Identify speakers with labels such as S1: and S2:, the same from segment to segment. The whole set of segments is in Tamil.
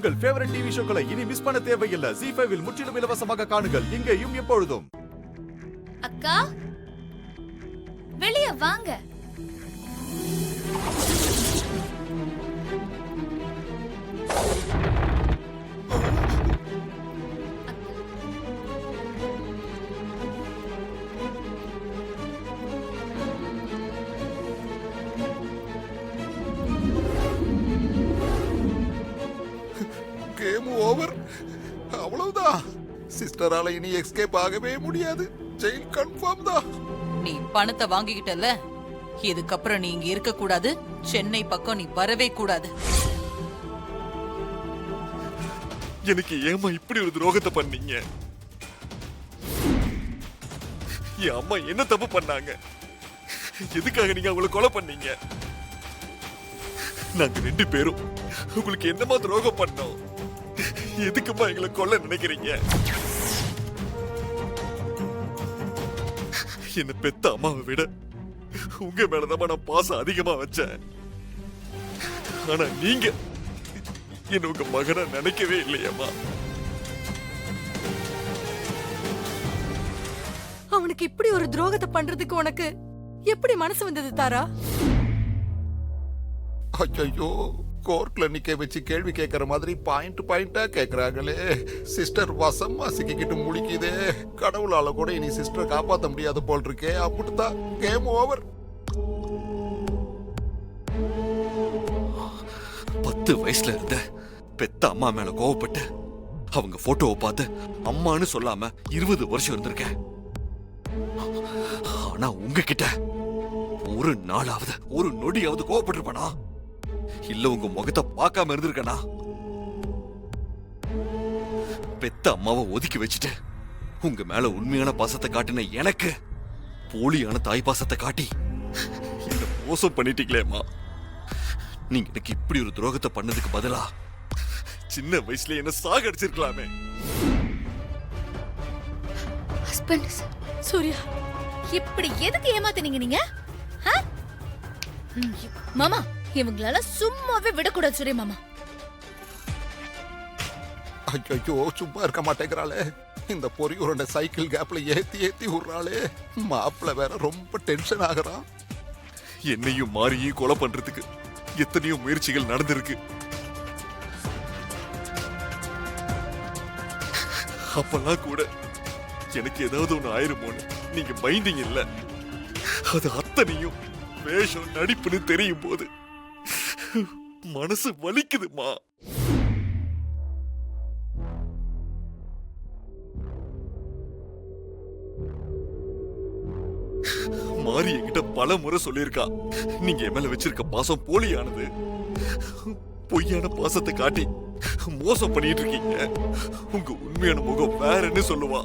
S1: உங்கள் ஃபேவரட் டிவி ஷோக்களை இனி மிஸ் பண்ண தேவையில்லை. ZEE5 இல் முற்றிலும் இலவசமாக காணுங்கள். இங்கேயும் எப்பொழுதும்.
S2: அக்கா, வெளிய வாங்க.
S3: Game over. அவ்வளவுதான். சிஸ்டரால இனி எஸ்கேப் ஆகவே முடியாது. ஜெயில் கன்ஃபார்ம் தான்.
S4: நீ பணத்தை வாங்கிக்கிட்டல, இதுக்கப்புறம் நீ இங்க இருக்க கூடாது. சென்னை பக்கம் நீ வரவே கூடாது.
S5: எனக்கு ஏமா இப்படி ஒரு துரோகத்தை பண்ணீங்க? என் அம்மா என்ன தப்பு பண்ணாங்க? எதுக்காக நீங்க அவங்களை கொலை பண்ணீங்க? நாங்க 2 பேரும் உங்களுக்கு என்னமா துரோகம் பண்ணோம்? எதுக்குமா எங்களை கொல்ல நினைக்கிறீங்க? என்ன பெத்த அம்மாவை விட உங்க மேலதான் நான் பாசம் அதிகமா வச்சேன். ஆனா நீங்க என்ன உங்க மகனை நினைக்கவே இல்லையம்மா.
S6: அவனுக்கு இப்படி ஒரு துரோகத்தை பண்றதுக்கு உனக்கு எப்படி மனசு வந்தது தாரா?
S3: ஐயோ, கோர்ட்ல நிக்க வச்சு கேள்வி கேட்கற மாதிரி பாயிண்டா கேக்குறாங்களே. சிஸ்டர் வசமா சிக்கிக்கிட்டு முழிக்குதே. கடவுளால கூட இனி சிஸ்டர் காப்பாத்த முடியாது போல் இருக்கே. அப்படித்தான் கேம் ஓவர்.
S5: 10 வயசுல இருந்த பெத்த அம்மா மேல கோவப்பட்டு அவங்க போட்டோவை பார்த்து அம்மான்னு சொல்லாம 20 வருஷம் இருந்திருக்கேன். ஆனா உங்ககிட்ட ஒரு நாளாவது ஒரு நொடியாவது கோவப்பட்டிருப்பனா? இல்ல உங்க முகத்தை பார்க்காம இருந்திருக்கனா? பெத்த அம்மாவை ஒதுக்கி வச்சுட்டு உங்க மேல உண்மையான பாசத்தை காட்டின எனக்கு போலியான தாய் பாசத்தை காட்டி என்ன மோசம் பண்ணிட்டீங்களேம்மா. நீங்க எனக்கு இப்படி ஒரு துரோகத்தை பண்ணதுக்கு பதிலா சின்ன வயசுல என்ன சாகடிச்சிருக்கலாமே.
S2: ஹஸ்பண்ட்
S6: சூர்யா,
S2: இப்படி எதுக்கு ஏமாத்துனீங்க நீங்க? மாமா, இவங்களால சும்மாவே விடக்கூடாது சூரிய மாமா.
S3: ஐயோ, சும்மா இருக்க மாட்டேங்கிறாளே. இந்த பொறியூரோட சைக்கிள் கேப்ல ஏத்தி விடுறாளே. மாப்பிள்ள வேற ரொம்ப டென்ஷன் ஆகுறான்.
S5: என்னையும் மாறியும் கொலை பண்றதுக்கு எத்தனையோ முயற்சிகள் நடந்திருக்கு. அப்பெல்லாம் கூட எனக்கு ஏதாவது ஒண்ணு ஆயிருமோன்னு நீங்க பயந்தீங்க இல்ல? அது அத்தனையும் வேஷம் நடிப்புன்னு தெரியும் போது மனசு வலிக்குதுமா. மாறி என்கிட்ட பல முறை சொல்லியிருக்கா, நீங்க என் மேல வச்சிருக்க பாசம் போலியானது, பொய்யான பாசத்தை காட்டி மோசம் பண்ணிட்டு இருக்கீங்க, உங்க உண்மையான முகம் வேறன்னு சொல்லுவா.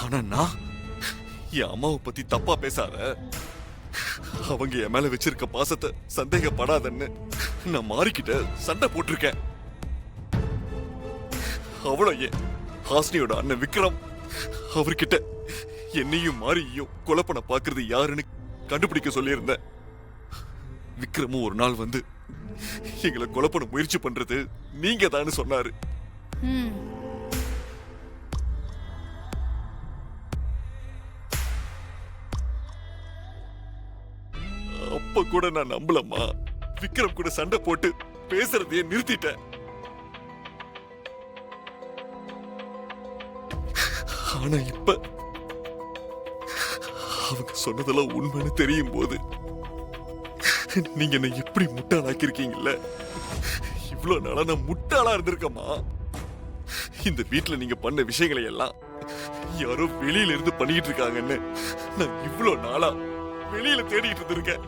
S5: ஆனா நான் என் அம்மாவை பத்தி தப்பா பேசாத, அவங்க என் மேல வச்சிருக்க பாசத்தை சந்தேகப்படாதன்னு நான் மாறிக்கிட்ட சண்டை போட்டிருக்கேன். அவ்வளோ ஏன் ஹாஸ்னியோட அண்ணன் விக்ரம் அவர்கிட்ட என்னையும் மாறியும் கொலை பண்ண பாக்குறது யாருன்னு கண்டுபிடிக்க சொல்லியிருந்தேன். விக்ரமும் ஒரு நாள் வந்து எங்களை கொலை பண்ண முயற்சி பண்றது நீங்க தான் சொன்னாரு. அப்ப கூட நான் நம்பலம்மா. விக்ரம் கூட சண்டை போட்டு பேசுறதையே நிறுத்திட்டேன். ஆனா இப்ப அவங்க சொன்னதெல்லாம் உண்மைன்னு தெரியும் போது நீங்க என்ன எப்படி முட்டாளாக்கிருக்கீங்கல்ல. இவ்வளவு நாளா நான் முட்டாளா இருந்திருக்கமா. இந்த வீட்டுல நீங்க பண்ண விஷயங்களை எல்லாம் யாரோ வெளியில இருந்து பண்ணிட்டு இருக்காங்கன்னு நான் இவ்வளவு நாளா வெளியில தேடிட்டு இருந்திருக்கேன்.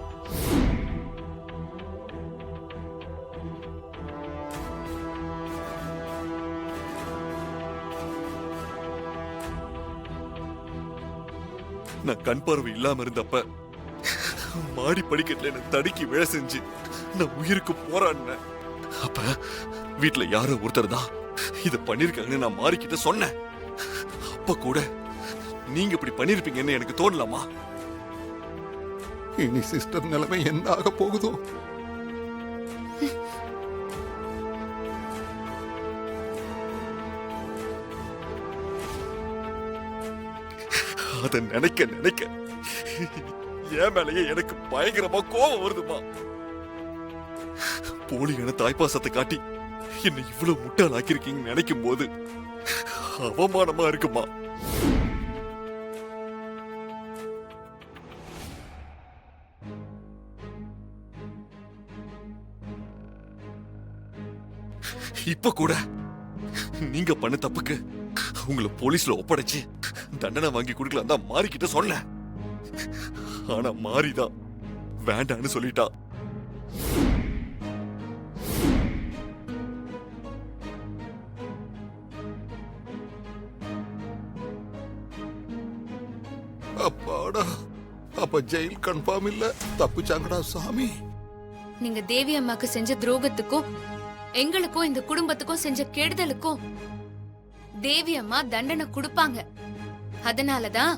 S5: நான் கண் பார்வை இல்லாம இருந்தப்ப மாடி படிக்கட்டுல என்ன தடுக்கி விழ செஞ்சு நான் உயிருக்கு போராடினேன். அப்ப வீட்டுல யாரோ ஒருத்தர் தான் இத பண்ணிருக்காங்கன்னு நான் மாறிக்கிட்ட சொன்னேன். அப்ப கூட நீங்க இப்படி பண்ணிருப்பீங்கன்னு எனக்கு தோணலாமா?
S3: இனி சிஸ்டர் நிலைமை என்ன ஆக போகுதோ?
S5: அத நினைக்க நினைக்க என் மேலேயே எனக்கு பயங்கரமா கோபம் வருதுமா. போலியான தாய்ப்பாசத்தை காட்டி என்னை இவ்வளவு முட்டாளாக்கிருக்கீங்கன்னு நினைக்கும் போது அவமானமா இருக்குமா. இப்ப கூட நீங்க பண்ண தப்புக்கு உங்களை போலீஸ்ல ஒப்படைச்சு தண்டனை வாங்கி கொடுக்கலாம் தான் மாறிக்கிட்ட சொல்ல. ஆனா மாறிதான் வேண்டான்னு சொல்லிட்டா.
S3: அப்பாடா, அப்ப ஜெயில் கன்ஃபார்ம் இல்ல. தப்பிச்சாங்கடா சாமி.
S7: நீங்க தேவி அம்மாக்கு செஞ்ச துரோகத்துக்கும் எங்களுக்கும் இந்த குடும்பத்துக்கும் செஞ்ச கெடுதலுக்கும் தேவி அம்மா தண்டனை கொடுப்பாங்க. அதனாலதான்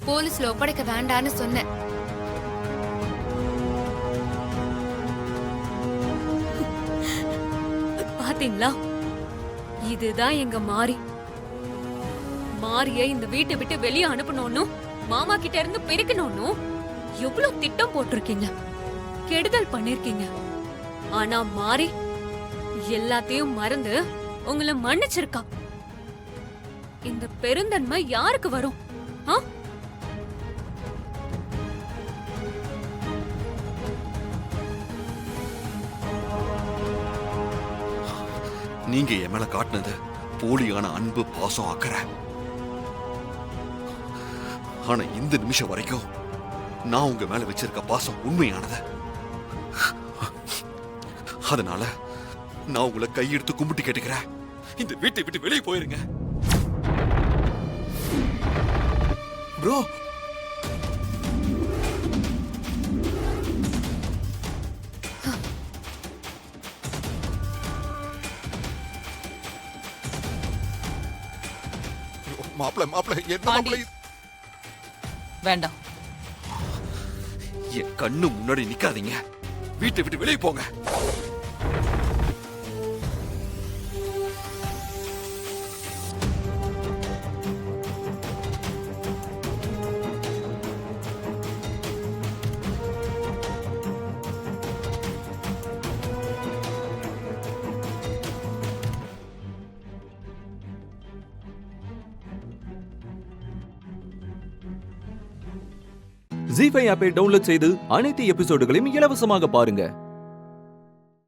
S7: போலீஸ்ல ஒப்படைக்க வேண்டான்னு சொன்னேன்.
S6: பாத்தீங்களா, இதுதான் எங்க மாரிய இந்த வீட்டை விட்டு வெளியே அனுப்பணும்னு மாமா கிட்ட இருந்து பிரிக்கணும்னு எவ்வளவு திட்டம் போட்டிருக்கீங்க, கெடுதல் பண்ணிருக்கீங்க. ஆனா மாறி எல்லாத்தையும் மறந்து உங்களை மன்னிச்சிருக்கா. இந்த பெருந்தன்மை யாருக்கு வரும்? ஆ?
S5: நீங்க என் மேல காட்டினது போலியான அன்பு, பாசம், அக்கறை. ஆனா இந்த நிமிஷம் வரைக்கும் நான் உங்க மேல வச்சிருக்க பாசம் உண்மையானது. அதனால நான் உங்களை கையெடுத்து கும்பிட்டு கேட்டுக்கிறேன், இந்த வீட்டை விட்டு வெளியே போயிருங்க.
S1: ப்ரோ,
S3: மாப்பிள்ள என்ன
S4: பாண்டி.
S3: மாப்பிள்ள?
S4: வேண்டாம்.
S5: என் கண்ணு முன்னாடி நிக்காதீங்க, வீட்டை விட்டு வெளியே போங்க.
S8: ZEE5 ஆப்பை டவுன்லோட் செய்து அனைத்து எபிசோடுகளையும் இலவசமாக பாருங்க.